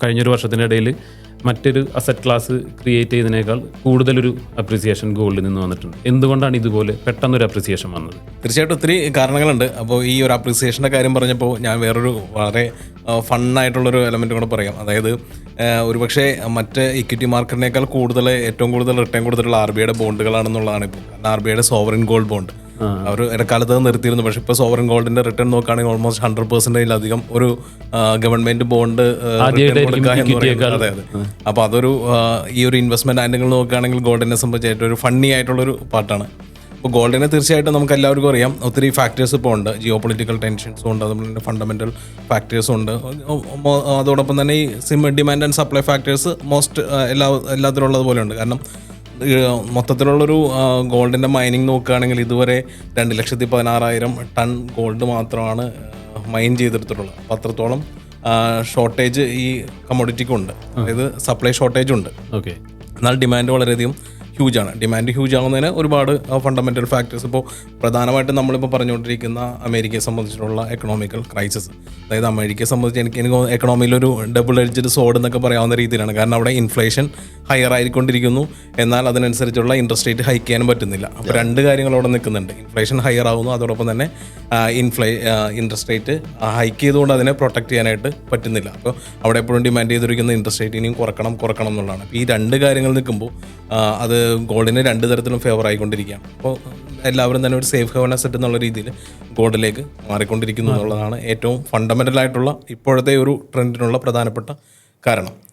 കഴിഞ്ഞൊരു വർഷത്തിനിടയിൽ മറ്റൊരു അസറ്റ് ക്ലാസ് ക്രിയേറ്റ് ചെയ്തതിനേക്കാൾ കൂടുതലൊരു അപ്രിസിയേഷൻ ഗോൾഡിൽ നിന്ന് വന്നിട്ടുണ്ട്. എന്തുകൊണ്ടാണ് ഇതുപോലെ പെട്ടെന്നൊരു അപ്രിസിയേഷൻ വന്നത്? തീർച്ചയായിട്ടും ഒത്തിരി കാരണങ്ങളുണ്ട്. അപ്പോൾ ഈ ഒരു അപ്രിസിയേഷൻ്റെ കാര്യം പറഞ്ഞപ്പോൾ ഞാൻ വേറൊരു വളരെ ഫണ്ണായിട്ടുള്ളൊരു എലമെൻറ്റ് കൂടെ പറയാം. അതായത് ഒരുപക്ഷെ മറ്റ് ഇക്വിറ്റി മാർക്കറ്റിനേക്കാൾ ഏറ്റവും കൂടുതൽ റിട്ടേൺ കൊടുത്തിട്ടുള്ള RBIയുടെ ബോണ്ടുകളാണെന്നുള്ളതാണ് ഇപ്പോൾ. കാരണം RBIയുടെ സോവറിൻ ഗോൾഡ് ബോണ്ട് അവർ ഇടക്കാലത്ത് നിർത്തിയിരുന്നു. പക്ഷേ ഇപ്പോൾ സോവറിൻ ഗോൾഡിൻ്റെ റിട്ടേൺ നോക്കുകയാണെങ്കിൽ ഓൾമോസ്റ്റ് 100%-ലധികം ഒരു ഗവൺമെൻറ് ബോണ്ട് കൊടുക്കുക എന്ന് പറയുന്നത്. അതെ. അപ്പോൾ അതൊരു ഈ ഒരു ഇൻവെസ്റ്റ്മെൻറ്റ് ആൻഡിങ്ങൾ നോക്കുകയാണെങ്കിൽ ഗോൾഡിനെ സംബന്ധിച്ച് ഏറ്റവും ഒരു ഫണ്ണി ആയിട്ടുള്ളൊരു പാർട്ടാണ്. ഇപ്പോൾ ഗോൾഡിനെ തീർച്ചയായിട്ടും നമുക്ക് എല്ലാവർക്കും അറിയാം, ഒത്തിരി ഫാക്ടേഴ്സ് ഇപ്പോൾ ഉണ്ട്. ജിയോ പൊളിറ്റിക്കൽ ടെൻഷൻസും ഉണ്ട്, അതുപോലെ തന്നെ ഫണ്ടമെൻ്റൽ ഫാക്ടേഴ്സും ഉണ്ട്. അതോടൊപ്പം തന്നെ ഈ ഡിമാൻഡ് ആൻഡ് സപ്ലൈ ഫാക്ടേഴ്സ് എല്ലാത്തിലും ഉള്ളതുപോലെ ഉണ്ട്. കാരണം മൊത്തത്തിലുള്ളൊരു ഗോൾഡിൻ്റെ മൈനിങ് നോക്കുകയാണെങ്കിൽ ഇതുവരെ 2,16,000 ടൺ ഗോൾഡ് മാത്രമാണ് മൈൻ ചെയ്തെടുത്തിട്ടുള്ളത്. അപ്പോൾ അത്രത്തോളം ഷോർട്ടേജ് ഈ കമ്മോഡിറ്റിക്കുണ്ട്, അതായത് സപ്ലൈ ഷോർട്ടേജ് ഉണ്ട്. ഓക്കെ. എന്നാൽ ഡിമാൻഡ് വളരെയധികം ഹ്യൂജാണ്. ഡിമാൻഡ് ഹ്യൂജ് ആകുന്നതിന് ഒരുപാട് ഫണ്ടമെൻ്റൽ ഫാക്ടേഴ്സ്. ഇപ്പോൾ പ്രധാനമായിട്ടും നമ്മളിപ്പോൾ പറഞ്ഞുകൊണ്ടിരിക്കുന്ന അമേരിക്കയെ സംബന്ധിച്ചിട്ടുള്ള എക്കണോമിക്കൽ ക്രൈസിസ്. അതായത് അമേരിക്കയെ സംബന്ധിച്ച് എനിക്ക് എക്കണോമിയിലൊരു ഡബിൾ എഡ്ജഡ് സോഡ് എന്നൊക്കെ പറയാവുന്ന രീതിയിലാണ്. കാരണം അവിടെ ഇൻഫ്ലേഷൻ ഹയർ ആയിക്കൊണ്ടിരിക്കുന്നു, എന്നാൽ അതിനനുസരിച്ചുള്ള ഇൻട്രസ്റ്റ് റേറ്റ് ഹൈക്ക് ചെയ്യാനും പറ്റുന്നില്ല. അപ്പോൾ രണ്ട് കാര്യങ്ങൾ അവിടെ നിൽക്കുന്നുണ്ട്. ഇൻഫ്ലേഷൻ ഹയർ ആവുന്നു, അതോടൊപ്പം തന്നെ ഇൻട്രസ്റ്റ് റേറ്റ് ഹൈക്ക് ചെയ്തുകൊണ്ട് അതിനെ പ്രൊട്ടക്ട് ചെയ്യാനായിട്ട് പറ്റുന്നില്ല. അപ്പോൾ അവിടെ എപ്പോഴും ഡിമാൻഡ് ചെയ്തിരിക്കുന്ന ഇൻട്രസ്റ്റ് റേറ്റ് ഇനിയും കുറക്കണം എന്നുള്ളതാണ്. അപ്പോൾ ഈ രണ്ട് കാര്യങ്ങൾ നിൽക്കുമ്പോൾ അത് ഗോൾഡിന് രണ്ട് തരത്തിലും ഫേവർ ആയിക്കൊണ്ടിരിക്കുകയാണ്. അപ്പോൾ എല്ലാവരും തന്നെ ഒരു സേഫ് ഹേവൻ അസറ്റ് എന്നുള്ള രീതിയിൽ ഗോൾഡിലേക്ക് മാറിക്കൊണ്ടിരിക്കുന്നു എന്നുള്ളതാണ് ഏറ്റവും ഫണ്ടമെൻ്റൽ ആയിട്ടുള്ള ഇപ്പോഴത്തെ ഒരു ട്രെൻഡിനുള്ള പ്രധാനപ്പെട്ട കാരണം.